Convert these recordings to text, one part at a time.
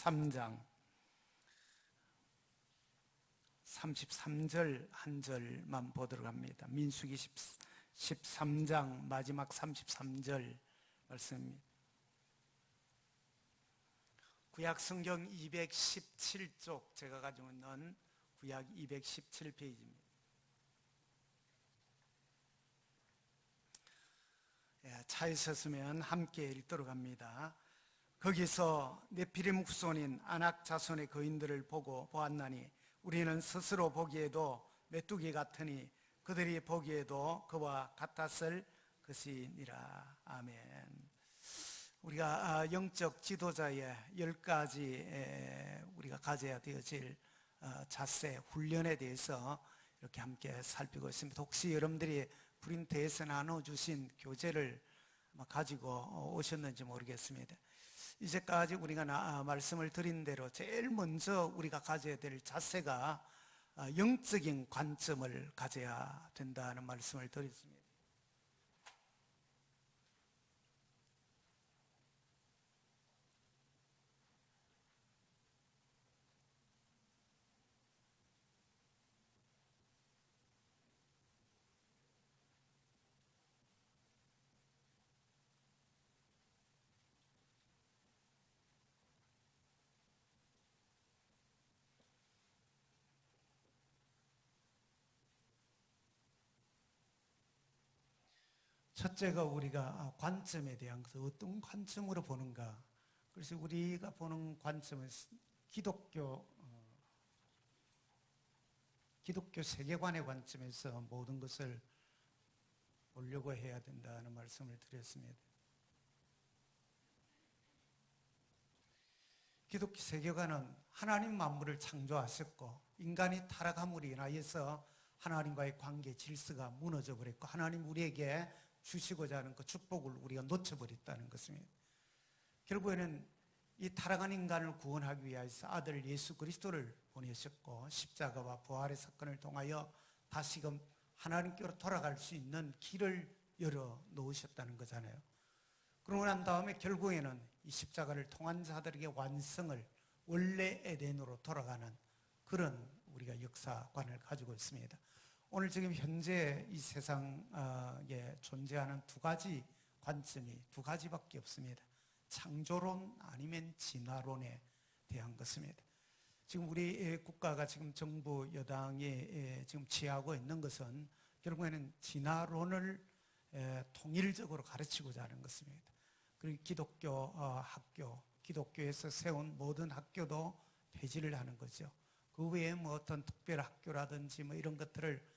13장 33절 한 절만 보도록 합니다. 민수기 13장 마지막 33절 말씀입니다. 구약 성경 217쪽 제가 가지고 있는 구약 217페이지입니다. 차에 섰으면 함께 읽도록 합니다. 거기서 네피림 후손인 아낙 자손의 거인들을 보고 보았나니 우리는 스스로 보기에도 메뚜기 같으니 그들이 보기에도 그와 같았을 것이니라. 아멘. 우리가 영적 지도자의 10가지 우리가 가져야 되어질 자세, 훈련에 대해서 이렇게 함께 살피고 있습니다. 혹시 여러분들이 프린트에서 나눠주신 교재를 가지고 오셨는지 모르겠습니다. 이제까지 우리가 말씀을 드린 대로 제일 먼저 우리가 가져야 될 자세가 영적인 관점을 가져야 된다는 말씀을 드렸습니다. 첫째가 우리가 관점에 대한 것을 어떤 관점으로 보는가. 그래서 우리가 보는 관점은 기독교 세계관의 관점에서 모든 것을 보려고 해야 된다는 말씀을 드렸습니다. 기독교 세계관은 하나님 만물을 창조하셨고 인간이 타락함으로 인하여서 하나님과의 관계 질서가 무너져 버렸고 하나님 우리에게 주시고자 하는 그 축복을 우리가 놓쳐버렸다는 것입니다. 결국에는 이 타락한 인간을 구원하기 위해서 아들 예수 그리스도를 보내셨고 십자가와 부활의 사건을 통하여 다시금 하나님께로 돌아갈 수 있는 길을 열어 놓으셨다는 거잖아요. 그러고 난 다음에 결국에는 이 십자가를 통한 자들에게 완성을 원래 에덴으로 돌아가는 그런 우리가 역사관을 가지고 있습니다. 오늘 지금 현재 이 세상에 존재하는 두 가지 관점이 두 가지밖에 없습니다. 창조론 아니면 진화론에 대한 것입니다. 지금 우리 국가가 지금 정부 여당이 지금 취하고 있는 것은 결국에는 진화론을 통일적으로 가르치고자 하는 것입니다. 그리고 기독교 학교, 기독교에서 세운 모든 학교도 폐지를 하는 거죠. 그 외에 뭐 어떤 특별 학교라든지 뭐 이런 것들을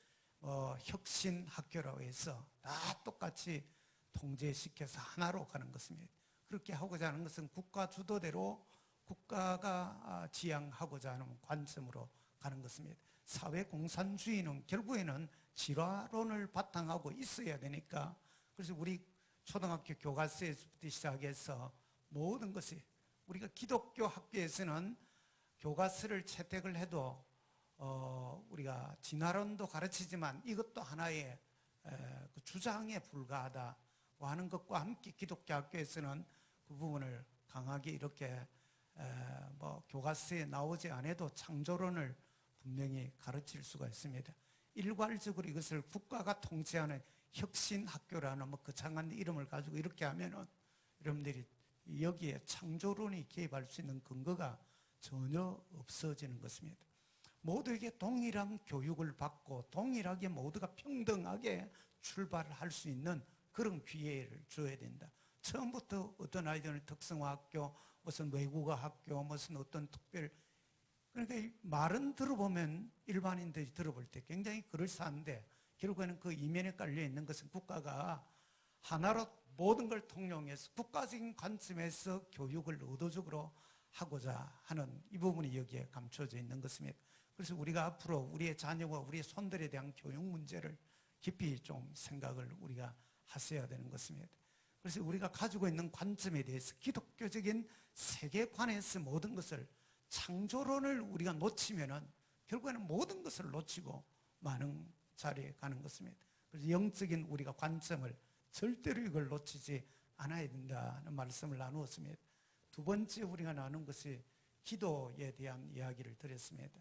혁신 학교라고 해서 다 똑같이 통제시켜서 하나로 가는 것입니다. 그렇게 하고자 하는 것은 국가 주도대로 국가가 지향하고자 하는 관점으로 가는 것입니다. 사회 공산주의는 결국에는 진화론을 바탕하고 있어야 되니까 그래서 우리 초등학교 교과서에서부터 시작해서 모든 것이 우리가 기독교 학교에서는 교과서를 채택을 해도 우리가 진화론도 가르치지만 이것도 하나의 그 주장에 불과하다고 하는 것과 함께 기독교 학교에서는 그 부분을 강하게 이렇게 뭐 교과서에 나오지 않아도 창조론을 분명히 가르칠 수가 있습니다. 일괄적으로 이것을 국가가 통제하는 혁신학교라는 뭐 거창한 이름을 가지고 이렇게 하면은 여러분들이 여기에 창조론이 개입할 수 있는 근거가 전혀 없어지는 것입니다. 모두에게 동일한 교육을 받고 동일하게 모두가 평등하게 출발을 할 수 있는 그런 기회를 줘야 된다. 처음부터 어떤 아이들은 특성화학교, 무슨 외국어 학교, 무슨 어떤 특별 그러니까 말은 들어보면 일반인들이 들어볼 때 굉장히 그럴싸한데 결국에는 그 이면에 깔려 있는 것은 국가가 하나로 모든 걸 통용해서 국가적인 관점에서 교육을 의도적으로 하고자 하는 이 부분이 여기에 감춰져 있는 것입니다. 그래서 우리가 앞으로 우리의 자녀와 우리의 손들에 대한 교육 문제를 깊이 좀 생각을 우리가 하셔야 되는 것입니다. 그래서 우리가 가지고 있는 관점에 대해서 기독교적인 세계관에서 모든 것을 창조론을 우리가 놓치면은 결국에는 모든 것을 놓치고 많은 자리에 가는 것입니다. 그래서 영적인 우리가 관점을 절대로 이걸 놓치지 않아야 된다는 말씀을 나누었습니다. 두 번째 우리가 나눈 것이 기도에 대한 이야기를 드렸습니다.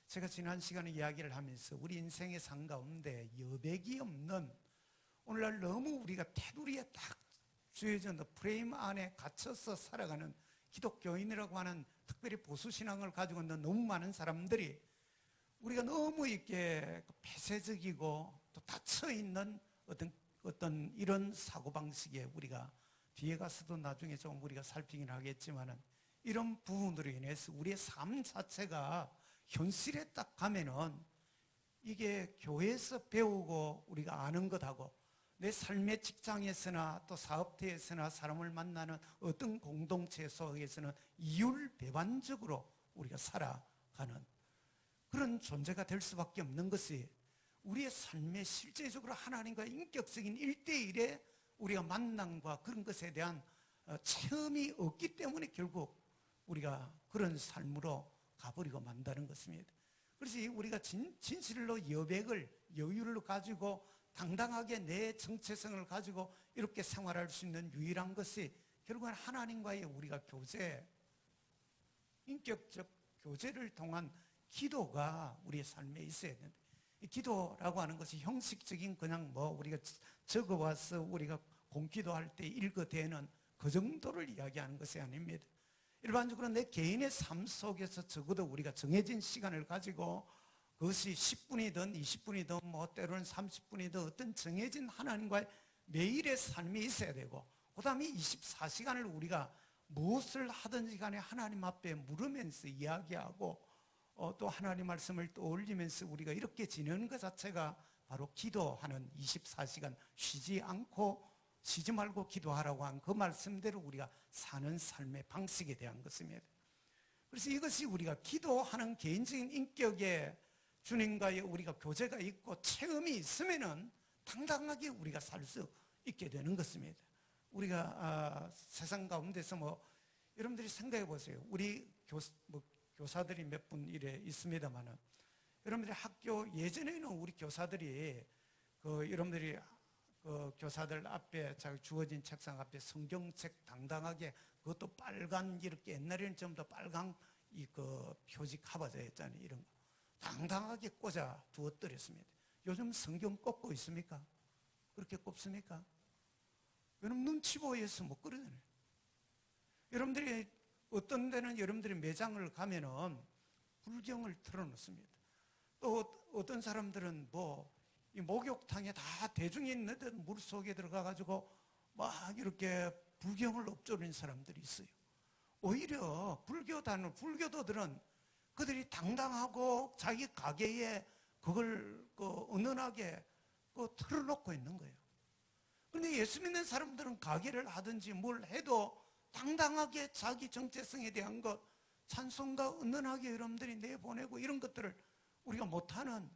제가 지난 시간에 이야기를 하면서 우리 인생의 삶 가운데 여백이 없는, 오늘날 너무 우리가 테두리에 딱 주어진 프레임 안에 갇혀서 살아가는 기독교인이라고 하는 특별히 보수신앙을 가지고 있는 너무 많은 사람들이, 우리가 너무 이렇게 폐쇄적이고 또 닫혀있는 어떤 이런 사고방식에 우리가 뒤에 가서도 나중에 좀 우리가 살피긴 하겠지만은, 이런 부분으로 인해서 우리의 삶 자체가 현실에 딱 가면은 이게 교회에서 배우고 우리가 아는 것하고 내 삶의 직장에서나 또 사업체에서나 사람을 만나는 어떤 공동체 속에서는 이율배반적으로 우리가 살아가는 그런 존재가 될 수밖에 없는 것이, 우리의 삶에 실제적으로 하나님과 인격적인 1대1의 우리가 만남과 그런 것에 대한 체험이 없기 때문에 결국 우리가 그런 삶으로 가버리고 만다는 것입니다. 그래서 우리가 진실로 여백을, 여유를 가지고 당당하게 내 정체성을 가지고 이렇게 생활할 수 있는 유일한 것이 결국은 하나님과의 우리가 교제, 인격적 교제를 통한 기도가 우리의 삶에 있어야 되는데, 이 기도라고 하는 것이 형식적인 그냥 우리가 적어와서 우리가 공기도할 때 읽어대는 그 정도를 이야기하는 것이 아닙니다. 일반적으로 내 개인의 삶 속에서 적어도 우리가 정해진 시간을 가지고 그것이 10분이든 20분이든 때로는 30분이든 어떤 정해진 하나님과의 매일의 삶이 있어야 되고, 그 다음에 24시간을 우리가 무엇을 하든지 간에 하나님 앞에 물으면서 이야기하고 또 하나님 말씀을 떠올리면서 우리가 이렇게 지내는 것 자체가 바로 기도하는 24시간 쉬지 말고 기도하라고 한 그 말씀대로 우리가 사는 삶의 방식에 대한 것입니다. 그래서 이것이 우리가 기도하는 개인적인 인격의 주님과의 우리가 교제가 있고 체험이 있으면은 당당하게 우리가 살 수 있게 되는 것입니다. 우리가 세상 가운데서 여러분들이 생각해 보세요. 우리 교사들이 몇 분 이래 있습니다만은, 여러분들이 학교 예전에는 우리 교사들이 여러분들이 교사들 앞에 자기 주어진 책상 앞에 성경책 당당하게, 그것도 빨간, 이렇게 옛날에는 전부 다 빨간 표지 카바자였잖아요. 이런 거 당당하게 꽂아 두었더랬습니다. 요즘 성경 꽂고 있습니까? 그렇게 꼽습니까? 여러분 눈치 보여서 못 그러잖아요. 여러분들이 어떤 데는 여러분들이 매장을 가면은 불경을 틀어놓습니다. 또 어떤 사람들은 이 목욕탕에 다 대중이 있는 데 물 속에 들어가가지고 막 이렇게 불경을 엎조리는 사람들이 있어요. 오히려 불교도들은 그들이 당당하고 자기 가게에 그걸 은은하게 틀어놓고 있는 거예요. 그런데 예수 믿는 사람들은 가게를 하든지 뭘 해도 당당하게 자기 정체성에 대한 것, 찬송가 은은하게 여러분들이 내보내고 이런 것들을 우리가 못하는,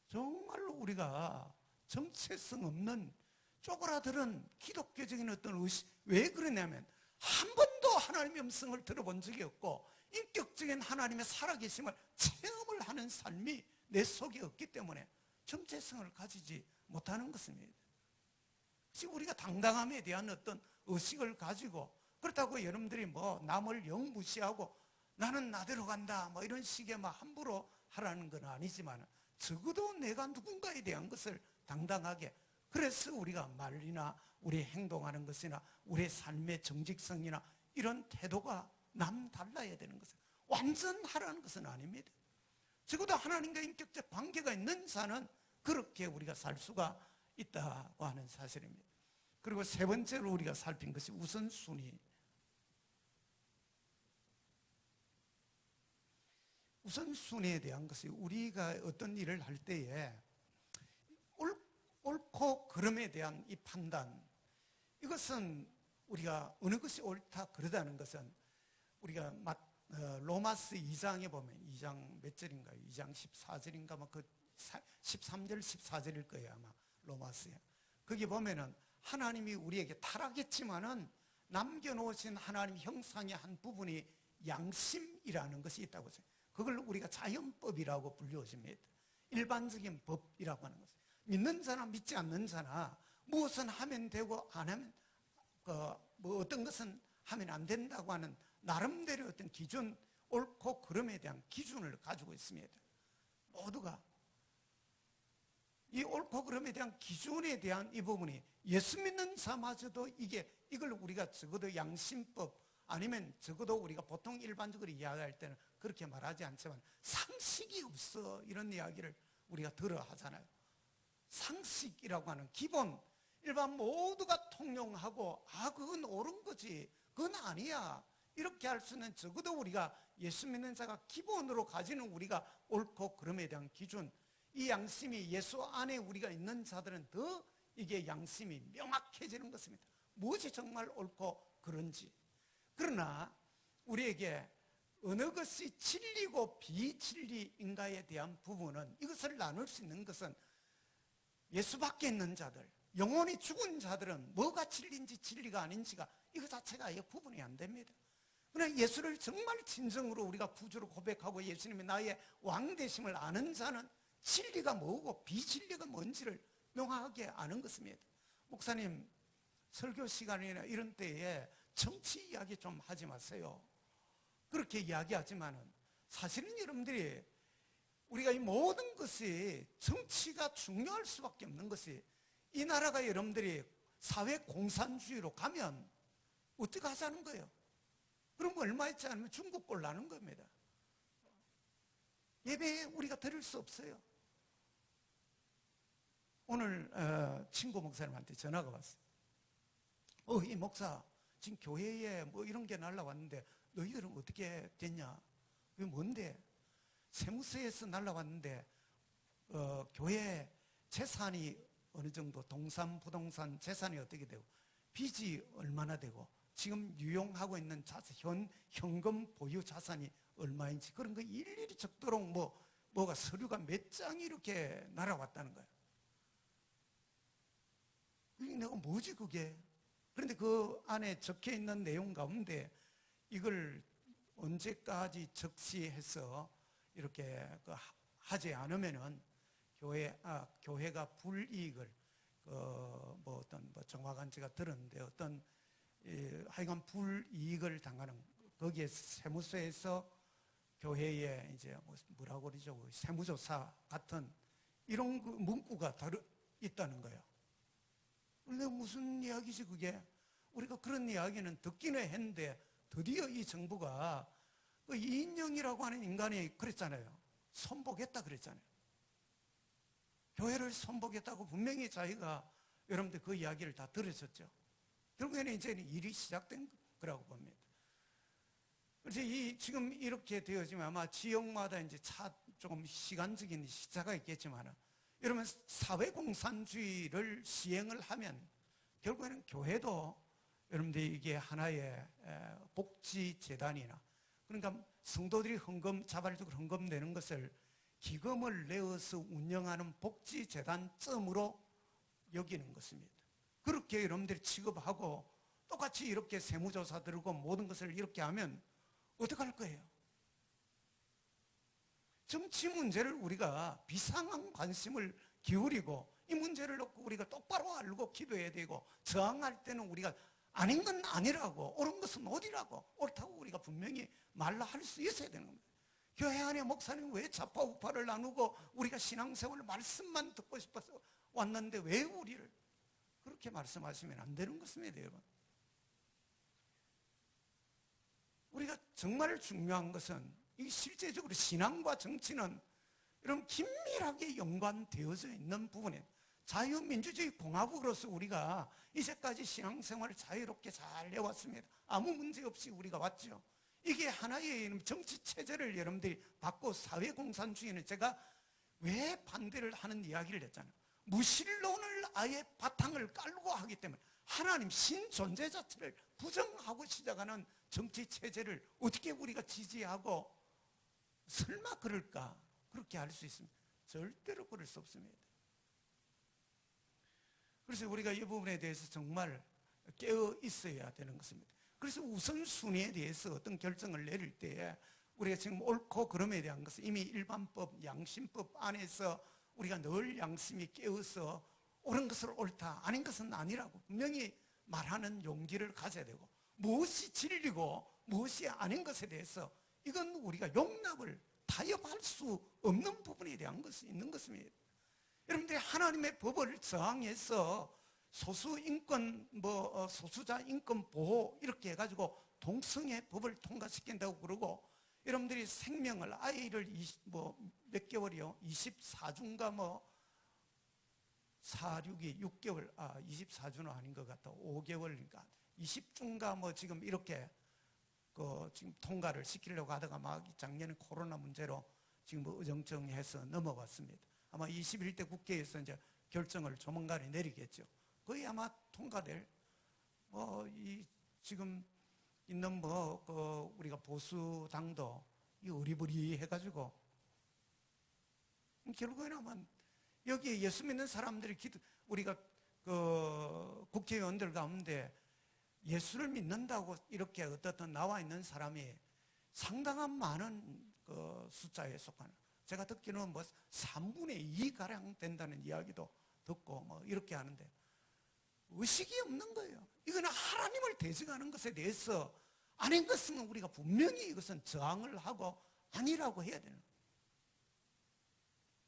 정말로 우리가 정체성 없는 쪼그라들은 기독교적인 어떤 의식. 왜 그러냐면 한 번도 하나님의 음성을 들어본 적이 없고 인격적인 하나님의 살아계심을 체험을 하는 삶이 내 속에 없기 때문에 정체성을 가지지 못하는 것입니다. 지금 우리가 당당함에 대한 어떤 의식을 가지고, 그렇다고 여러분들이 남을 영 무시하고 나는 나대로 간다 이런 식의 함부로 하라는 건 아니지만, 적어도 내가 누군가에 대한 것을 당당하게, 그래서 우리가 말이나 우리 행동하는 것이나 우리의 삶의 정직성이나 이런 태도가 남달라야 되는 것은, 완전 하라는 것은 아닙니다. 적어도 하나님과 인격적 관계가 있는 자는 그렇게 우리가 살 수가 있다고 하는 사실입니다. 그리고 세 번째로 우리가 살핀 것이 우선순위. 우선순위에 대한 것이, 우리가 어떤 일을 할 때에 옳고 그름에 대한 이 판단, 이것은 우리가 어느 것이 옳다 그러다는 것은, 우리가 로마서 2장에 보면 2장 몇 절인가요? 2장 14절인가 그 13절 14절일 거예요 아마 로마서에. 거기 보면은 하나님이 우리에게 타락했지만은 남겨놓으신 하나님 형상의 한 부분이 양심이라는 것이 있다고 해요. 그걸 우리가 자연법이라고 불려집니다. 일반적인 법이라고 하는 것은, 믿는 자나 믿지 않는 자나 무엇은 하면 되고 안 하면 어떤 것은 하면 안 된다고 하는 나름대로 어떤 기준, 옳고 그름에 대한 기준을 가지고 있습니다. 모두가 이 옳고 그름에 대한 기준에 대한 이 부분이 예수 믿는 자마저도 이걸 우리가 적어도 양심법 아니면 적어도 우리가 보통 일반적으로 이야기할 때는 그렇게 말하지 않지만 상식이 없어 이런 이야기를 우리가 들어 하잖아요. 상식이라고 하는 기본 일반 모두가 통용하고 그건 옳은 거지 그건 아니야 이렇게 할 수는 적어도 우리가 예수 믿는 자가 기본으로 가지는 우리가 옳고 그름에 대한 기준 이 양심이 예수 안에 우리가 있는 자들은 더 이게 양심이 명확해지는 것입니다. 무엇이 정말 옳고 그른지. 그러나 우리에게 어느 것이 진리고 비진리인가에 대한 부분은 이것을 나눌 수 있는 것은 예수 밖에 있는 자들 영혼이 죽은 자들은 뭐가 진리인지 진리가 아닌지가 이거 자체가 아예 구분이 안 됩니다. 그러나 예수를 정말 진정으로 우리가 구주로 고백하고 예수님이 나의 왕 되심을 아는 자는 진리가 뭐고 비진리가 뭔지를 명확하게 아는 것입니다. 목사님 설교 시간이나 이런 때에 정치 이야기 좀 하지 마세요. 그렇게 이야기하지만은 사실은 여러분들이 우리가 이 모든 것이 정치가 중요할 수밖에 없는 것이 이 나라가 여러분들이 사회 공산주의로 가면 어떻게 하자는 거예요? 그런 거 얼마 있지 않으면 중국 꼴 나는 겁니다. 예배에 우리가 들을 수 없어요. 오늘 친구 목사님한테 전화가 왔어요. 이 목사 지금 교회에 뭐 이런 게 날라왔는데 너희들은 어떻게 됐냐? 그게 뭔데? 세무서에서 날라왔는데 교회 재산이 어느 정도 동산 부동산 재산이 어떻게 되고 빚이 얼마나 되고 지금 유용하고 있는 현금 보유 자산이 얼마인지 그런 거 일일이 적도록 뭐가 서류가 몇 장이 이렇게 날아왔다는 거예요. 그게 내가 뭐지 그게? 그런데 그 안에 적혀 있는 내용 가운데 이걸 언제까지 적시해서 이렇게 하지 않으면은 교회가 불이익을 어떤 정확한 제가 들었는데 어떤 하여간 불이익을 당하는 거기에 세무서에서 교회에 이제 뭐라고 그러죠? 세무조사 같은 이런 문구가 있다는 거예요. 근데 무슨 이야기지 그게? 우리가 그런 이야기는 듣기는 했는데 드디어 이 정부가 이인영이라고 하는 인간이 그랬잖아요. 선복했다 그랬잖아요. 교회를 선복했다고 분명히 자기가 여러분들 그 이야기를 다 들으셨죠. 결국에는 이제는 일이 시작된 거라고 봅니다. 그래서 지금 이렇게 되어지면 아마 지역마다 이제 조금 시간적인 시차가 있겠지만 여러분 사회공산주의를 시행을 하면 결국에는 교회도 여러분들이 이게 하나의 복지재단이나 그러니까 성도들이 자발적으로 헌금 내는 것을 기금을 내어서 운영하는 복지재단점으로 여기는 것입니다. 그렇게 여러분들이 취급하고 똑같이 이렇게 세무조사 들고 모든 것을 이렇게 하면 어떡할 거예요? 정치 문제를 우리가 비상한 관심을 기울이고 이 문제를 놓고 우리가 똑바로 알고 기도해야 되고 저항할 때는 우리가 아닌 건 아니라고 옳은 것은 옳으라고 옳다고 우리가 분명히 말로 할 수 있어야 되는 겁니다. 교회 안에 목사님 왜 좌파우파를 나누고 우리가 신앙생활 말씀만 듣고 싶어서 왔는데 왜 우리를 그렇게 말씀하시면 안 되는 것입니다. 여러분 우리가 정말 중요한 것은 이 실제적으로 신앙과 정치는 이런 긴밀하게 연관되어져 있는 부분에 자유민주주의 공화국으로서 우리가 이제까지 신앙생활을 자유롭게 잘 해왔습니다. 아무 문제 없이 우리가 왔죠. 이게 하나의 정치체제를 여러분들이 받고 사회공산주의는 제가 왜 반대를 하는 이야기를 했잖아요. 무신론을 아예 바탕을 깔고 하기 때문에 하나님 신존재 자체를 부정하고 시작하는 정치체제를 어떻게 우리가 지지하고 설마 그럴까? 그렇게 할 수 있습니다. 절대로 그럴 수 없습니다. 그래서 우리가 이 부분에 대해서 정말 깨어 있어야 되는 것입니다. 그래서 우선순위에 대해서 어떤 결정을 내릴 때에 우리가 지금 옳고 그름에 대한 것은 이미 일반법, 양심법 안에서 우리가 늘 양심이 깨어서 옳은 것을 옳다, 아닌 것은 아니라고 분명히 말하는 용기를 가져야 되고 무엇이 진리고 무엇이 아닌 것에 대해서 이건 우리가 용납을 타협할 수 없는 부분에 대한 것이 있는 것입니다. 여러분들이 하나님의 법을 저항해서 소수인권, 소수자 인권 보호 이렇게 해가지고 동성애 법을 통과시킨다고 그러고, 여러분들이 생명을, 아이를 몇 개월이요? 24주인가 46이 6개월, 24주는 아닌 것 같다. 5개월이니까 20주인가 지금 이렇게 지금 통과를 시키려고 하다가 막 작년에 코로나 문제로 지금 어정쩡해서 넘어갔습니다. 아마 21대 국회에서 이제 결정을 조만간에 내리겠죠. 거의 아마 통과될, 지금 있는 우리가 보수당도 이 어리버리 해가지고, 결국에는 아마 여기에 예수 믿는 사람들이 우리가 국회의원들 가운데 예수를 믿는다고 이렇게 어떻든 나와 있는 사람이 상당한 많은 숫자에 속하는, 제가 듣기는 3분의 2가량 된다는 이야기도 듣고 이렇게 하는데, 의식이 없는 거예요. 이거는 하나님을 대적하는 것에 대해서 아닌 것은 우리가 분명히 이것은 저항을 하고 아니라고 해야 되는 거예요.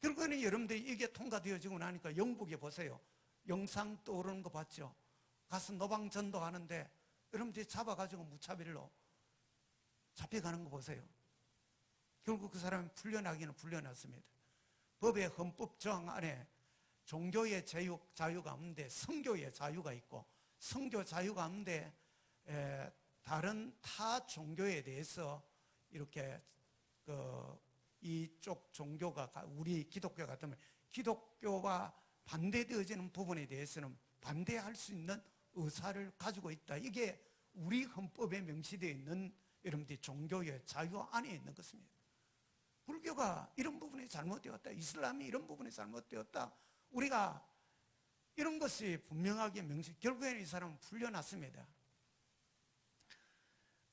결국에는 여러분들이 이게 통과되어지고 나니까 영국에 보세요. 영상 떠오르는 거 봤죠? 가서 노방전도 하는데 여러분들이 잡아가지고 무차별로 잡혀가는 거 보세요. 결국 그 사람이 풀려나기는 풀려났습니다. 법의 헌법 저항 안에 종교의 자유가 없는데 성교의 자유가 있고, 성교 자유 가운데 다른 타 종교에 대해서 이렇게 이쪽 종교가 우리 기독교 같으면 기독교와 반대되어지는 부분에 대해서는 반대할 수 있는 의사를 가지고 있다. 이게 우리 헌법에 명시되어 있는 여러분들이 종교의 자유 안에 있는 것입니다. 불교가 이런 부분이 잘못되었다, 이슬람이 이런 부분이 잘못되었다, 우리가 이런 것이 분명하게 결국에는 이 사람은 풀려났습니다.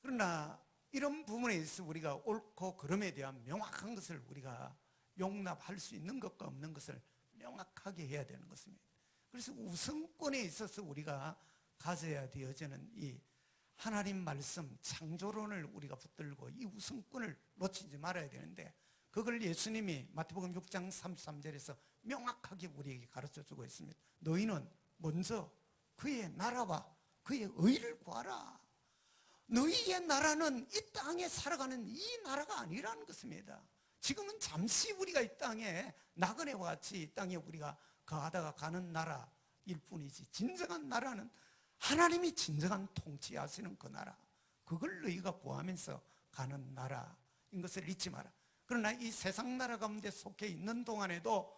그러나 이런 부분에 있어서 우리가 옳고 그름에 대한 명확한 것을 우리가 용납할 수 있는 것과 없는 것을 명확하게 해야 되는 것입니다. 그래서 우선권에 있어서 우리가 가져야 되어지는 이 하나님 말씀, 창조론을 우리가 붙들고 이 우선권을 놓치지 말아야 되는데, 그걸 예수님이 마태복음 6장 33절에서 명확하게 우리에게 가르쳐주고 있습니다. 너희는 먼저 그의 나라와 그의 의를 구하라. 너희의 나라는 이 땅에 살아가는 이 나라가 아니라는 것입니다. 지금은 잠시 우리가 이 땅에 나그네와 같이 이 땅에 우리가 거하다가 가는 나라일 뿐이지, 진정한 나라는 하나님이 진정한 통치하시는 그 나라, 그걸 너희가 구하면서 가는 나라인 것을 잊지 마라. 그러나 이 세상 나라 가운데 속해 있는 동안에도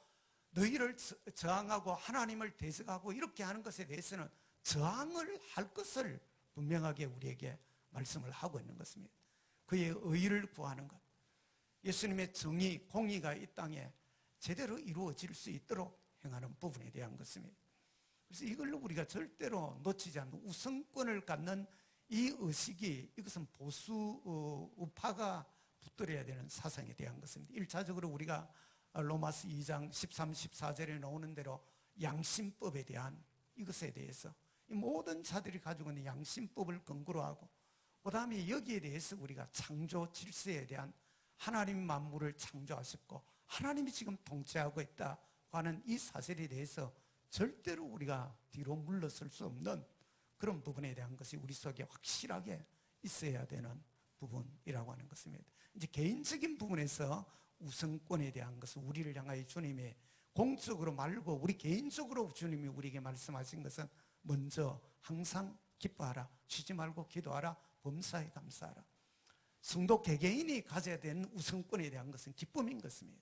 너희를 저항하고 하나님을 대적하고 이렇게 하는 것에 대해서는 저항을 할 것을 분명하게 우리에게 말씀을 하고 있는 것입니다. 그의 의를 구하는 것, 예수님의 정의, 공의가 이 땅에 제대로 이루어질 수 있도록 행하는 부분에 대한 것입니다. 그래서 이걸로 우리가 절대로 놓치지 않는 우선권을 갖는 이 의식이, 이것은 보수 우파가 붙들어야 되는 사상에 대한 것입니다. 1차적으로 우리가 로마서 2장 13, 14절에 나오는 대로 양심법에 대한 이것에 대해서 이 모든 자들이 가지고 있는 양심법을 근거로 하고, 그 다음에 여기에 대해서 우리가 창조 질서에 대한, 하나님 만물을 창조하셨고 하나님이 지금 통치하고 있다고 하는 이 사실에 대해서 절대로 우리가 뒤로 물러설 수 없는 그런 부분에 대한 것이 우리 속에 확실하게 있어야 되는 부분이라고 하는 것입니다. 이제 개인적인 부분에서 우선권에 대한 것은 우리를 향하여 주님이 공적으로 말고 우리 개인적으로 주님이 우리에게 말씀하신 것은 먼저 항상 기뻐하라, 쉬지 말고 기도하라, 범사에 감사하라. 성도 개개인이 가져야 되는 우선권에 대한 것은 기쁨인 것입니다.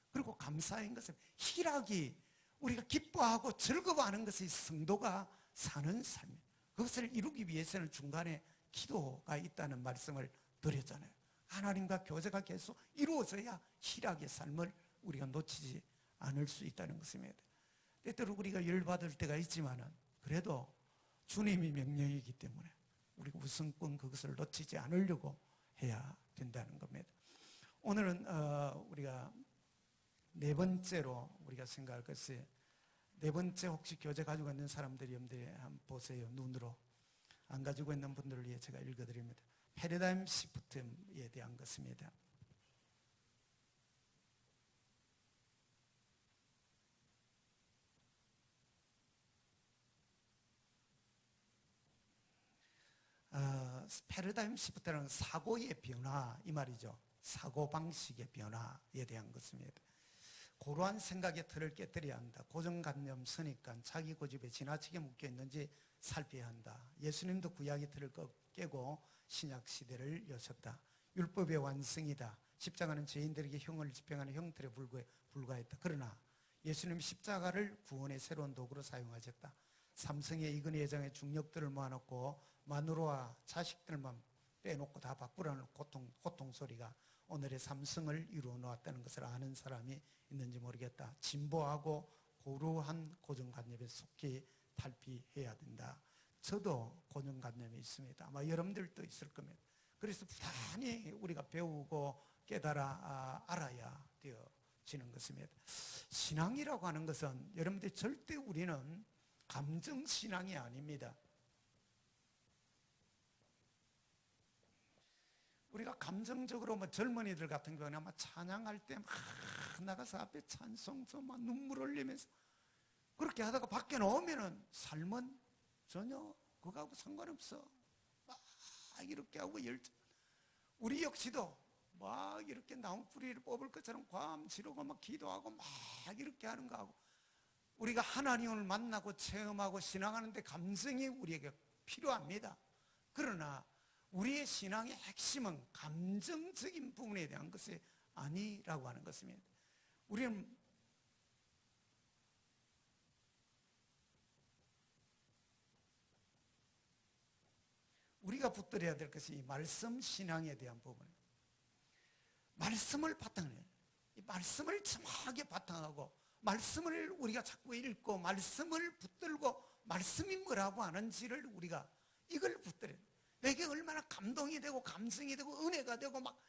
그리고 감사인 것은, 희락이 우리가 기뻐하고 즐거워하는 것이 성도가 사는 삶입니다. 그것을 이루기 위해서는 중간에 기도가 있다는 말씀을 드렸잖아요. 하나님과 교제가 계속 이루어져야 희락의 삶을 우리가 놓치지 않을 수 있다는 것입니다. 때때로 우리가 열받을 때가 있지만은 그래도 주님이 명령이기 때문에 우리가 우선권 그것을 놓치지 않으려고 해야 된다는 겁니다. 오늘은 우리가 네 번째로 우리가 생각할 것이, 네 번째, 혹시 교재 가지고 있는 사람들이 한번 보세요. 눈으로. 안 가지고 있는 분들을 위해 제가 읽어드립니다. 패러다임 시프트에 대한 것입니다. 패러다임 시프트는 사고의 변화 이 말이죠. 사고방식의 변화에 대한 것입니다. 고루한 생각의 틀을 깨뜨려야 한다. 고정관념 서니까 자기 고집에 지나치게 묶여있는지 살펴야 한다. 예수님도 구약의 틀을 깨고 신약시대를 여셨다. 율법의 완성이다. 십자가는 죄인들에게 형을 집행하는 형틀에 불과했다. 그러나 예수님 십자가를 구원의 새로운 도구로 사용하셨다. 삼성의 이근희 회장의 중력들을 모아놓고 마누라와 자식들만 빼놓고 다 바꾸라는 고통 소리가 오늘의 삼성을 이루어 놓았다는 것을 아는 사람이 있는지 모르겠다. 진보하고 고루한 고정관념에 속히 탈피해야 된다. 저도 고정관념이 있습니다. 아마 여러분들도 있을 겁니다. 그래서 부단히 우리가 배우고 깨달아 알아야 되어지는 것입니다. 신앙이라고 하는 것은 여러분들 절대 우리는 감정신앙이 아닙니다. 우리가 감정적으로 젊은이들 같은 경우는 아마 찬양할 때 막 나가서 앞에 찬송서 막 눈물 흘리면서 그렇게 하다가 밖에 나오면은 삶은 전혀 그거하고 상관없어. 막 이렇게 하고 열정. 우리 역시도 막 이렇게 나무뿌리를 뽑을 것처럼 과음 지르고 막 기도하고 막 이렇게 하는 거하고 우리가 하나님을 만나고 체험하고 신앙하는데 감정이 우리에게 필요합니다. 그러나 우리의 신앙의 핵심은 감정적인 부분에 대한 것이 아니라고 하는 것입니다. 우리가 붙들어야 될 것이 이 말씀 신앙에 대한 부분입니다. 말씀을 바탕으로 이 말씀을 정확하게 바탕하고 말씀을 우리가 자꾸 읽고 말씀을 붙들고 말씀이 뭐라고 하는지를 우리가 이걸 붙들어야 돼요. 내게 얼마나 감동이 되고 감성이 되고 은혜가 되고 막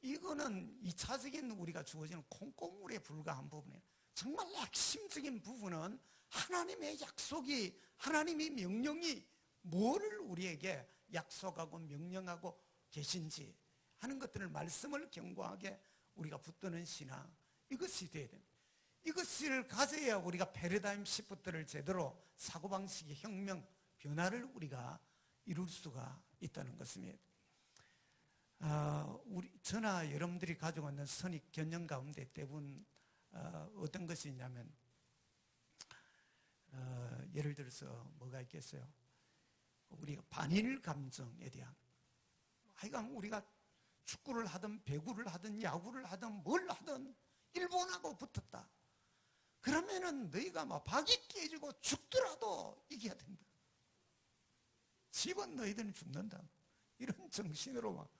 이거는 2차적인 우리가 주어지는 콩고물에 불과한 부분이에요. 정말 핵심적인 부분은 하나님의 약속이 하나님의 명령이 뭐를 우리에게 약속하고 명령하고 계신지 하는 것들을 말씀을 견고하게 우리가 붙드는 신앙 이것이 돼야 됩니다. 이것을 가져야 우리가 패러다임 시프트를 제대로 사고방식의 혁명 변화를 우리가 이룰 수가 있다는 것입니다. 저나 여러분들이 가지고 있는 선입 견념 가운데 대부분 어떤 것이 있냐면 예를 들어서 뭐가 있겠어요? 우리가 반일 감정에 대한 하여간 우리가 축구를 하든 배구를 하든 야구를 하든 뭘 하든 일본하고 붙었다. 그러면은 너희가 막 박이 깨지고 죽더라도 이겨야 된다. 집은 너희들은 죽는다. 이런 정신으로 막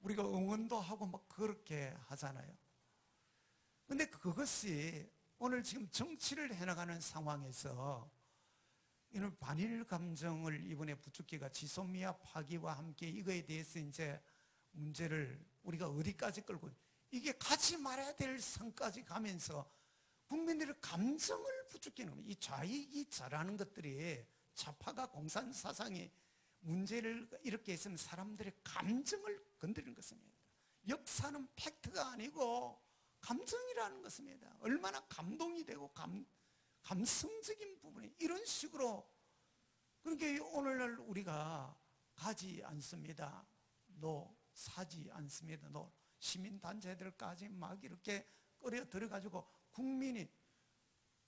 우리가 응원도 하고 막 그렇게 하잖아요. 근데 그것이 오늘 지금 정치를 해나가는 상황에서 이런 반일 감정을 이번에 부축기가 지소미아 파기와 함께 이거에 대해서 이제 문제를 우리가 어디까지 끌고 이게 가지 말아야 될 선까지 가면서 국민들의 감정을 부추기는 거예요. 이 좌익이 잘하는 것들이 좌파가 공산 사상이 문제를 이렇게 했으면 사람들의 감정을 건드리는 것입니다. 역사는 팩트가 아니고 감정이라는 것입니다. 얼마나 감동이 되고 감성적인 부분이 이런 식으로 그러니까 오늘날 우리가 가지 않습니다. 사지 않습니다. 시민단체들까지 막 이렇게 끌어 들어가지고 국민이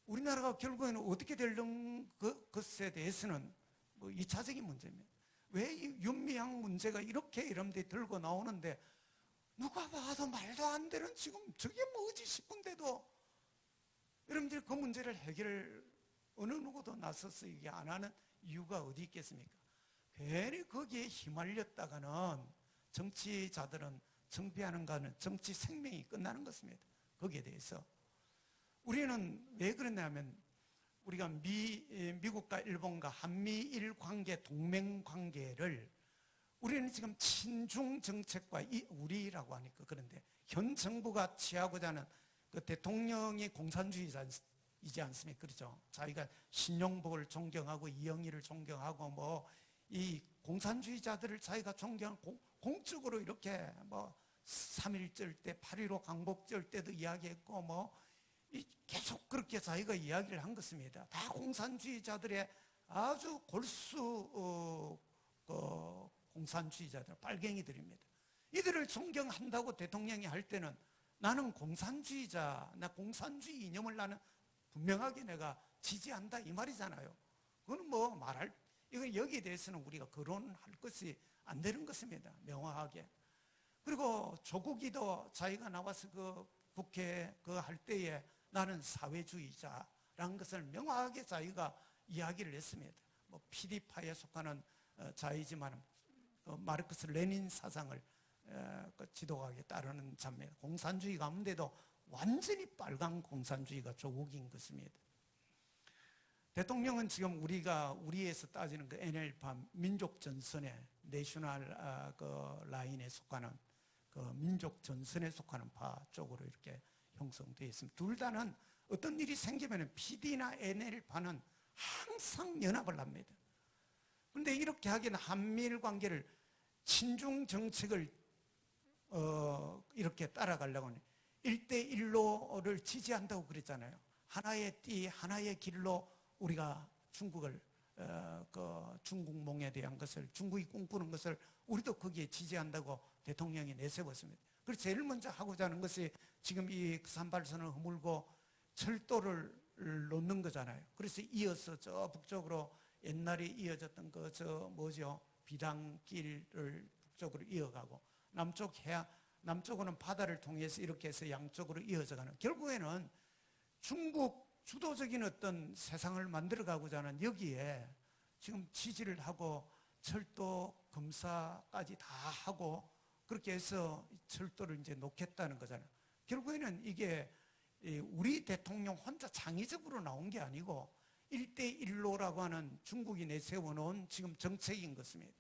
우리나라가 결국에는 어떻게 되는 것에 대해서는 뭐 2차적인 문제입니다. 왜 이 윤미향 문제가 이렇게 여러분들이 들고 나오는데 누가 봐도 말도 안 되는 지금 저게 뭐지 싶은데도 여러분들이 그 문제를 해결을 어느 누구도 나서서 이게 안 하는 이유가 어디 있겠습니까? 괜히 거기에 휘말렸다가는 정치자들은 정비하는 거는 정치 생명이 끝나는 것입니다. 거기에 대해서 우리는 왜 그러냐면 우리가 미국과 일본과 한미일 관계, 동맹 관계를 우리는 지금 친중 정책과 우리라고 하니까 그런데 현 정부가 취하고자 하는 그 대통령이 공산주의자이지 않습니까? 그렇죠? 자기가 신용복을 존경하고 이영희를 존경하고 뭐 이 공산주의자들을 자기가 존경하고 공적으로 이렇게 뭐 3.1절 때 8.15 광복절 때도 이야기했고 뭐 계속 그렇게 자기가 이야기를 한 것입니다. 다 공산주의자들의 아주 골수 공산주의자들, 빨갱이들입니다. 이들을 존경한다고 대통령이 할 때는 나는 공산주의자, 나 공산주의 이념을 나는 분명하게 내가 지지한다 이 말이잖아요. 그건 뭐 말할, 이건 여기에 대해서는 우리가 거론할 것이 안 되는 것입니다. 명확하게. 그리고 조국이도 자기가 나와서 그 국회 그 할 때에 나는 사회주의자라는 것을 명확하게 자기가 이야기를 했습니다. 뭐 PD파에 속하는 자이지만 마르크스 레닌 사상을 지도하게 따르는 자입니다. 공산주의 가운데도 완전히 빨간 공산주의가 조국인 것입니다. 대통령은 지금 우리에서 따지는 그 NL파 민족 전선의 내셔널 라인에 속하는 그 민족 전선에 속하는 파 쪽으로 이렇게 형성되어 있습니다. 둘 다는 어떤 일이 생기면 PD나 NL파는 항상 연합을 합니다. 그런데 이렇게 하기는 한미일 관계를 친중 정책을 이렇게 따라가려고 1대1로를 지지한다고 그랬잖아요. 하나의 띠, 하나의 길로 우리가 중국을 중국몽에 대한 것을 중국이 꿈꾸는 것을 우리도 거기에 지지한다고 대통령이 내세웠습니다. 그래서 제일 먼저 하고자 하는 것이 지금 이 산발선을 허물고 철도를 놓는 거잖아요. 그래서 이어서 저 북쪽으로 옛날에 이어졌던 비당길을 북쪽으로 이어가고 남쪽으로는 바다를 통해서 이렇게 해서 양쪽으로 이어져가는, 결국에는 중국 주도적인 어떤 세상을 만들어가고자 하는 여기에 지금 지지를 하고 철도 검사까지 다 하고 그렇게 해서 철도를 이제 놓겠다는 거잖아요. 결국에는 이게 우리 대통령 혼자 창의적으로 나온 게 아니고 1대1로라고 하는 중국이 내세워놓은 지금 정책인 것입니다.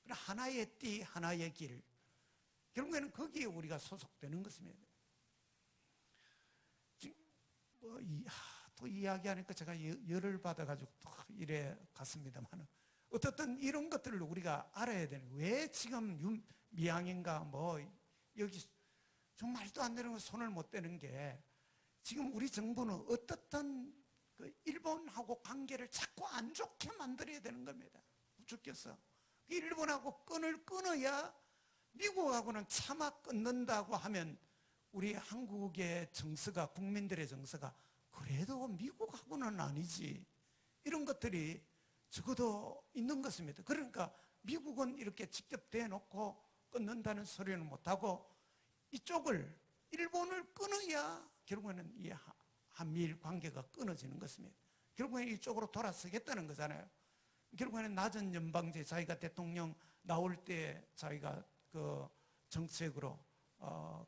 하나의 띠, 하나의 길. 결국에는 거기에 우리가 소속되는 것입니다. 또 이야기하니까 제가 열을 받아가지고 또 이래 갔습니다만, 어떻든 이런 것들을 우리가 알아야 되는 거예요. 왜 지금 미양인가 뭐 여기 좀 말도 안 되는 거 손을 못 대는 게, 지금 우리 정부는 어떻든 그 일본하고 관계를 자꾸 안 좋게 만들어야 되는 겁니다. 우습겠어. 일본하고 끈을 끊어야, 미국하고는 차마 끊는다고 하면 우리 한국의 정서가, 국민들의 정서가 그래도 미국하고는 아니지, 이런 것들이 적어도 있는 것입니다. 그러니까 미국은 이렇게 직접 대놓고 끊는다는 소리는 못하고 이쪽을, 일본을 끊어야 결국에는 이 한미일 관계가 끊어지는 것입니다. 결국에는 이쪽으로 돌아서겠다는 거잖아요. 결국에는 낮은 연방제, 자기가 대통령 나올 때 자기가 그 정책으로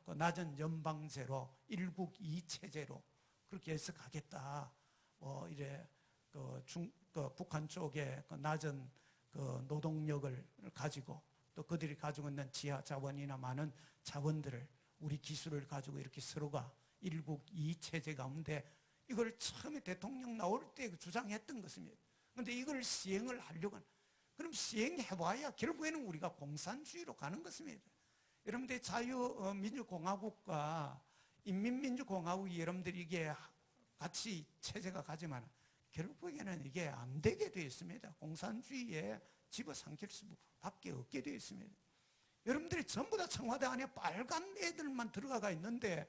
그 낮은 연방제로 1국 2체제로 그렇게 해서 가겠다. 이래 북한 쪽에 그 낮은 그 노동력을 가지고 또 그들이 가지고 있는 지하 자원이나 많은 자원들을, 우리 기술을 가지고 이렇게 서로가 1국 2체제 가운데, 이걸 처음에 대통령 나올 때 주장했던 것입니다. 그런데 이걸 시행을 하려고 하는, 그럼 시행해봐야 결국에는 우리가 공산주의로 가는 것입니다. 여러분들 자유민주공화국과 인민민주공화국이 여러분들이 이게 같이 체제가 가지만 결국에는 이게 안 되게 되어 있습니다. 공산주의에 집어삼킬 수밖에 없게 되어 있습니다. 여러분들이 전부 다 청와대 안에 빨간 애들만 들어가 있는데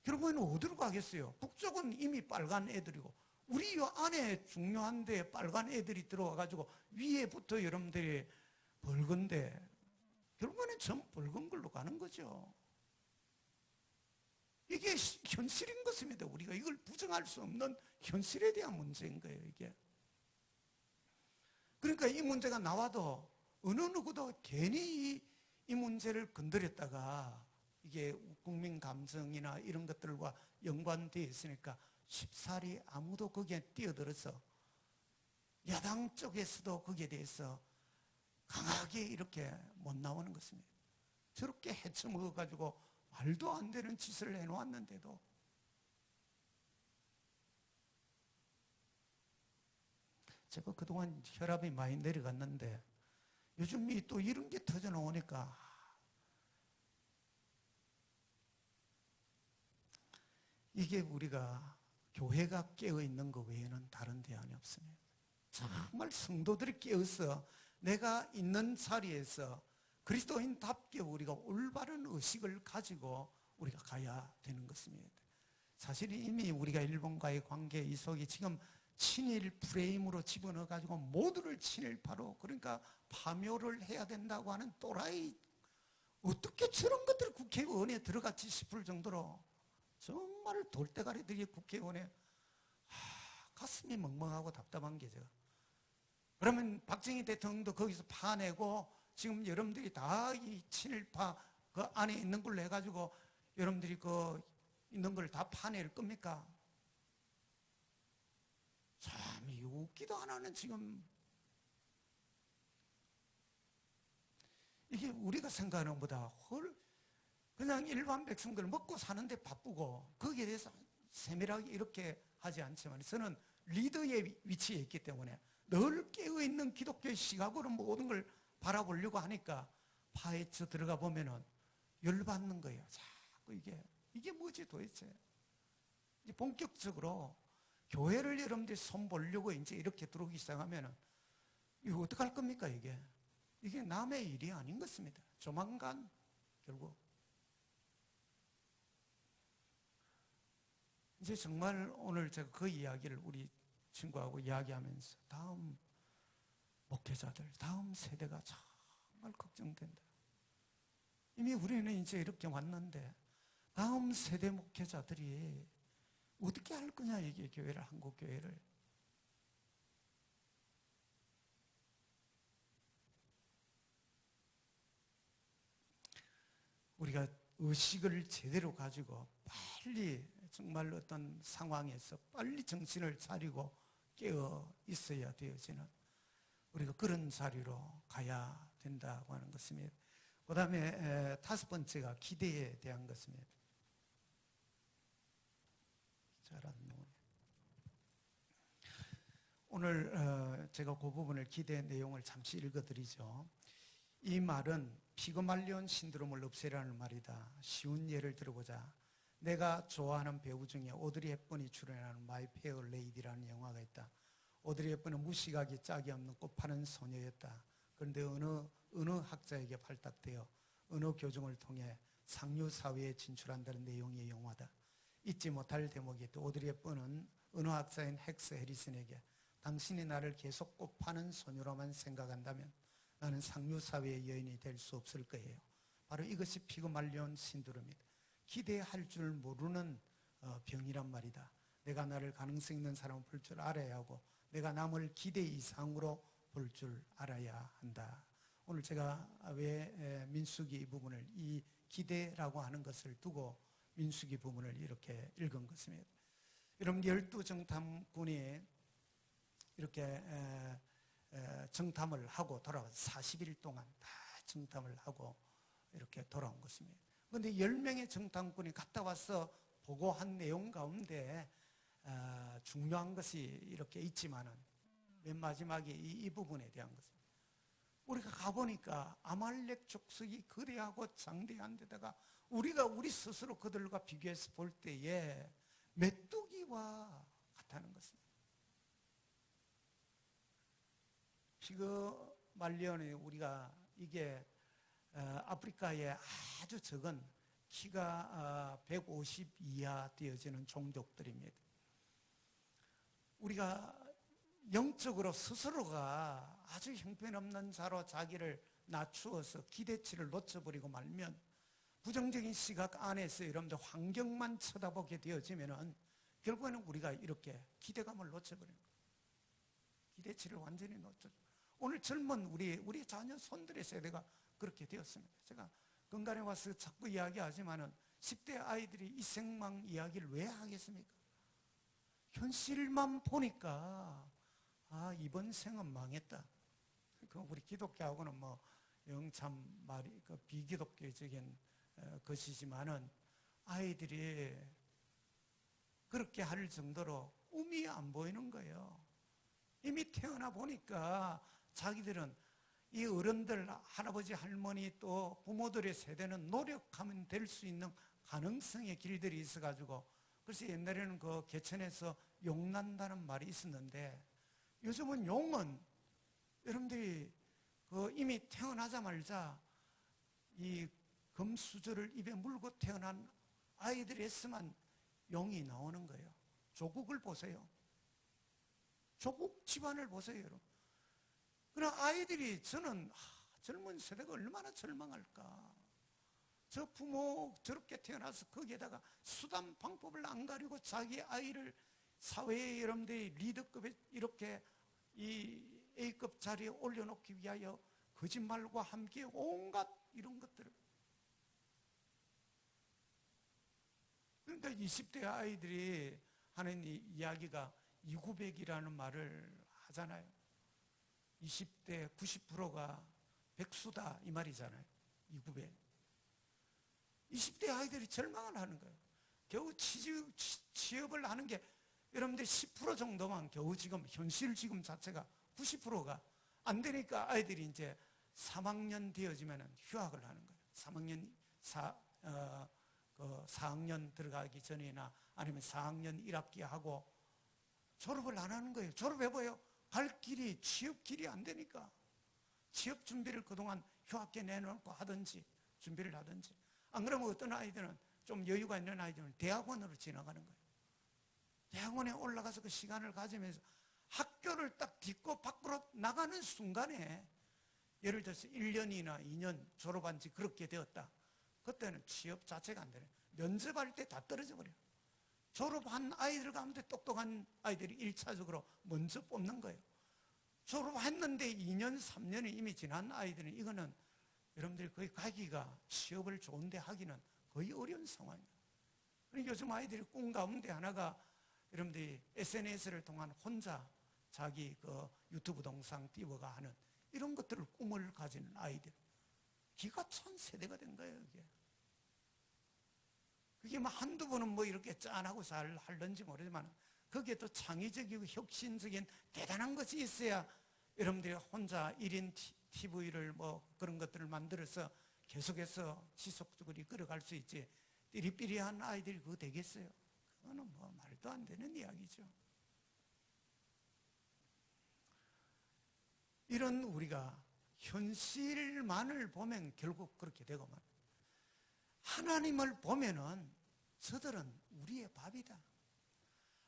결국에는 어디로 가겠어요? 북쪽은 이미 빨간 애들이고 우리 이 안에 중요한데 빨간 애들이 들어와가지고 위에부터 여러분들이 벌건데 결국에는 전 벌건 걸로 가는 거죠. 이게 현실인 것입니다. 우리가 이걸 부정할 수 없는 현실에 대한 문제인 거예요, 이게. 그러니까 이 문제가 나와도 어느 누구도 괜히 이 문제를 건드렸다가 이게 국민 감성이나 이런 것들과 연관되어 있으니까 쉽사리 아무도 거기에 뛰어들어서 야당 쪽에서도 거기에 대해서 강하게 이렇게 못 나오는 것입니다. 저렇게 헤쳐먹어가지고 말도 안 되는 짓을 해놓았는데도 제가 그동안 혈압이 많이 내려갔는데 요즘 또 이런 게 터져 나오니까 이게 우리가 교회가 깨어 있는 것 외에는 다른 대안이 없습니다. 정말 성도들이 깨어서 내가 있는 자리에서 그리스도인답게 우리가 올바른 의식을 가지고 우리가 가야 되는 것입니다. 사실 이미 우리가 일본과의 관계 이 속에 지금 친일 프레임으로 집어넣어 가지고 모두를 친일파로, 그러니까 파묘를 해야 된다고 하는 또라이, 어떻게 저런 것들이 국회의원에 들어갔지 싶을 정도로 정말 돌대가리들이 국회의원에 가슴이 멍멍하고 답답한 게죠. 그러면 박정희 대통령도 거기서 파내고 지금 여러분들이 다 이 친일파 그 안에 있는 걸로 해가지고 여러분들이 그 있는 걸 다 파낼 겁니까? 참 웃기도 안 하는 지금 이게 우리가 생각하는 것보다 그냥 일반 백성들 먹고 사는데 바쁘고 거기에 대해서 세밀하게 이렇게 하지 않지만 저는 리더의 위치에 있기 때문에 늘 깨어있는 기독교의 시각으로 모든 걸 바라보려고 하니까 파헤쳐 들어가 보면은 열받는 거예요. 자꾸 이게 뭐지 도대체. 이제 본격적으로 교회를 여러분들이 손보려고 이제 이렇게 들어오기 시작하면은 이거 어떡할 겁니까 이게? 이게 남의 일이 아닌 것입니다. 조만간 결국 이제 정말 오늘 제가 그 이야기를 우리 친구하고 이야기하면서 다음 목회자들, 다음 세대가 정말 걱정된다. 이미 우리는 이제 이렇게 왔는데 다음 세대 목회자들이 어떻게 할 거냐 이게 교회를, 한국 교회를. 우리가 의식을 제대로 가지고 빨리 정말 어떤 상황에서 빨리 정신을 차리고 깨어 있어야 되어지는 우리가 그런 자리로 가야 된다고 하는 것입니다. 그 다음에 5번째가 기대에 대한 것입니다. 잘 안 나오네. 오늘 제가 그 부분을 기대 내용을 잠시 읽어드리죠. 이 말은 피그말리온 신드롬을 없애라는 말이다. 쉬운 예를 들어보자. 내가 좋아하는 배우 중에 오드리 헵번이 출연하는 마이 페어 레이디라는 영화가 있다. 오드리 헵번은 무식하기 짝이 없는 꽃파는 소녀였다. 그런데 어느 학자에게 발탁되어 언어 교정을 통해 상류 사회에 진출한다는 내용의 영화다. 잊지 못할 대목이 있다. 오드리 헵번은 언어학자인 헥스 해리슨에게 당신이 나를 계속 꽃파는 소녀로만 생각한다면 나는 상류 사회의 여인이 될 수 없을 거예요. 바로 이것이 피그말리온 신드롬이다. 기대할 줄 모르는 병이란 말이다. 내가 나를 가능성 있는 사람을 볼 줄 알아야 하고 내가 남을 기대 이상으로 볼 줄 알아야 한다. 오늘 제가 왜 민수기 이 부분을, 이 기대라고 하는 것을 두고 민수기 부분을 이렇게 읽은 것입니다. 여러분 12정탐꾼이 이렇게 정탐을 하고 돌아와서 40일 동안 다 정탐을 하고 이렇게 돌아온 것입니다. 그런데 10명의 정탐꾼이 갔다 와서 보고한 내용 가운데 중요한 것이 이렇게 있지만은 맨 마지막에 이 부분에 대한 것입니다. 우리가 가보니까 아말렉 족속이 거대하고 장대한 데다가 우리가 우리 스스로 그들과 비교해서 볼 때에 메뚜기와 같다는 것입니다. 피그말리온이 우리가 이게 아프리카의 아주 적은 키가 150 이하 되어지는 종족들입니다. 우리가 영적으로 스스로가 아주 형편없는 자로 자기를 낮추어서 기대치를 놓쳐버리고 말면 부정적인 시각 안에서 여러분들 환경만 쳐다보게 되어지면은 결국에는 우리가 이렇게 기대감을 놓쳐버리는 거예요. 기대치를 완전히 놓쳐. 오늘 젊은 우리 자녀 손들의 세대가 그렇게 되었습니다. 제가 건강에 와서 자꾸 이야기하지만은 10대 아이들이 이 생망 이야기를 왜 하겠습니까? 현실만 보니까 이번 생은 망했다. 그 우리 기독교하고는 뭐 영참 말이 그 비기독교적인 것이지만은 아이들이 그렇게 할 정도로 꿈이 안 보이는 거예요. 이미 태어나 보니까 자기들은 이 어른들, 할아버지, 할머니 또 부모들의 세대는 노력하면 될 수 있는 가능성의 길들이 있어가지고, 그래서 옛날에는 그 개천에서 용 난다는 말이 있었는데, 요즘은 용은 여러분들이 그 이미 태어나자마자 이 금수저를 입에 물고 태어난 아이들에서만 용이 나오는 거예요. 조국을 보세요. 조국 집안을 보세요, 여러분. 그러나 아이들이, 저는 젊은 세대가 얼마나 절망할까. 저 부모 저렇게 태어나서 거기에다가 수단 방법을 안 가리고 자기 아이를 사회의 여러분들이 리더급에 이렇게 이 A급 자리에 올려놓기 위하여 거짓말과 함께 온갖 이런 것들을. 그러니까 20대 아이들이 하는 이 이야기가 2900이라는 말을 하잖아요. 20대 90%가 백수다 이 말이잖아요. 2900. 20대 아이들이 절망을 하는 거예요. 겨우 취업을 하는 게 여러분들 10% 정도만 겨우 지금 현실 지금 자체가 90%가 안 되니까 아이들이 이제 3학년 되어지면 휴학을 하는 거예요. 3학년 4학년 들어가기 전이나 아니면 4학년 1학기 하고 졸업을 안 하는 거예요. 졸업해봐요. 갈 길이, 취업 길이 안 되니까. 취업 준비를 그동안 휴학기에 내놓고 하든지, 준비를 하든지. 안 그러면 어떤 아이들은, 좀 여유가 있는 아이들은 대학원으로 지나가는 거예요. 대학원에 올라가서 그 시간을 가지면서 학교를 딱 딛고 밖으로 나가는 순간에, 예를 들어서 1년이나 2년 졸업한 지 그렇게 되었다. 그때는 취업 자체가 안 되네. 면접할 때 다 떨어져 버려요. 졸업한 아이들 가운데 똑똑한 아이들이 1차적으로 먼저 뽑는 거예요. 졸업했는데 2년, 3년이 이미 지난 아이들은 이거는 여러분들이 거의 가기가, 취업을 좋은데 하기는 거의 어려운 상황이에요. 그러니까 요즘 아이들이 꿈 가운데 하나가 여러분들이 SNS를 통한 혼자 자기 그 유튜브 동상 띄워가 하는 이런 것들을 꿈을 가지는 아이들. 기가 찬 세대가 된 거예요, 이게. 그게 뭐 한두 번은 뭐 이렇게 짠하고 잘 하는지 모르지만 거기에 또 창의적이고 혁신적인 대단한 것이 있어야 여러분들이 혼자 1인 TV를 뭐 그런 것들을 만들어서 계속해서 지속적으로 이끌어갈 수 있지. 삐리삐리한 아이들이 그거 되겠어요? 그거는 뭐 말도 안 되는 이야기죠. 이런 우리가 현실만을 보면 결국 그렇게 되고만, 하나님을 보면은 저들은 우리의 밥이다.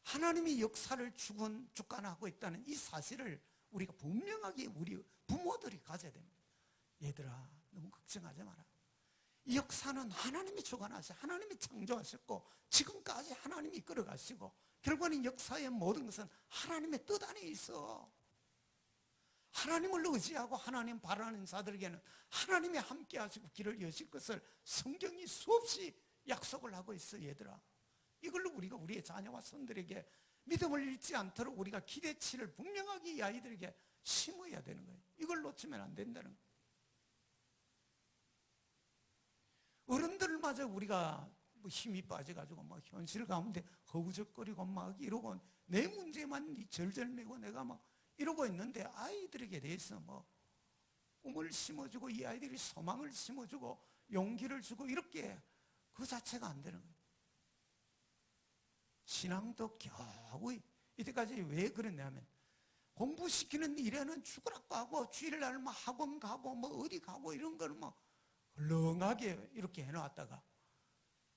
하나님이 역사를 주관하고 있다는 이 사실을 우리가 분명하게 우리 부모들이 가져야 됩니다. 얘들아, 너무 걱정하지 마라. 이 역사는 하나님이 주관하시고 하나님이 창조하셨고 지금까지 하나님이 이끌어가시고 결국은 역사의 모든 것은 하나님의 뜻 안에 있어. 하나님을 의지하고 하나님 바라는 자들에게는 하나님이 함께 하시고 길을 여실 것을 성경이 수없이 약속을 하고 있어. 얘들아, 이걸로 우리가 우리의 자녀와 손들에게 믿음을 잃지 않도록 우리가 기대치를 분명하게 이 아이들에게 심어야 되는 거예요. 이걸 놓치면 안 된다는 거예요. 어른들마저 우리가 뭐 힘이 빠져가지고 막 현실 가운데 허우적거리고 막 이러고 내 문제만 절절매고 내가 막 이러고 있는데, 아이들에게 대해서 뭐 꿈을 심어주고 이 아이들이 소망을 심어주고 용기를 주고 이렇게 그 자체가 안 되는 거예요. 신앙도 겨우 이때까지 왜 그랬냐면 공부시키는 일에는 죽으라고 하고 주일날 막 학원 가고 뭐 어디 가고 이런 걸 막 헐렁하게 이렇게 해놓았다가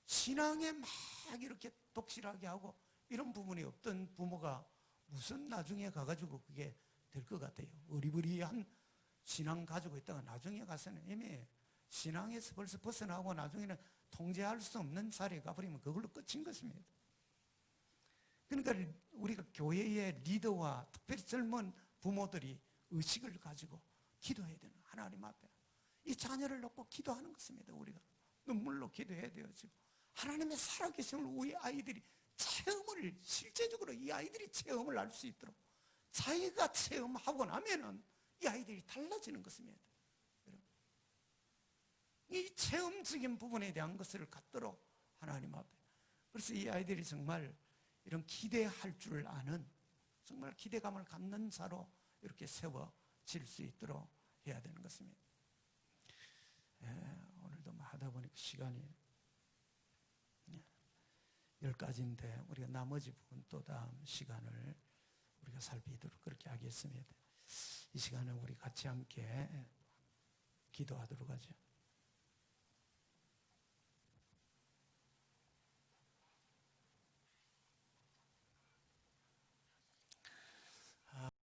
신앙에 막 이렇게 독실하게 하고 이런 부분이 없던 부모가 무슨 나중에 가가지고 그게 될 것 같아요. 어리버리한 신앙 가지고 있다가 나중에 가서는 이미 신앙에서 벌써 벗어나고 나중에는 통제할 수 없는 자리에 가버리면 그걸로 끝인 것입니다. 그러니까 우리가 교회의 리더와 특별히 젊은 부모들이 의식을 가지고 기도해야 되는, 하나님 앞에 이 자녀를 놓고 기도하는 것입니다. 우리가 눈물로 기도해야 돼요. 지금 하나님의 살아계심을 우리 아이들이 체험을, 실제적으로 이 아이들이 체험을 할 수 있도록 자기가 체험하고 나면은 이 아이들이 달라지는 것입니다. 이 체험적인 부분에 대한 것을 갖도록 하나님 앞에, 그래서 이 아이들이 정말 이런 기대할 줄 아는, 정말 기대감을 갖는 자로 이렇게 세워질 수 있도록 해야 되는 것입니다. 오늘도 하다 보니까 시간이 10가지인데 우리가 나머지 부분 또 다음 시간을 우리가 살피도록 그렇게 하겠습니다. 이 시간에 우리 같이 함께 기도하도록 하죠.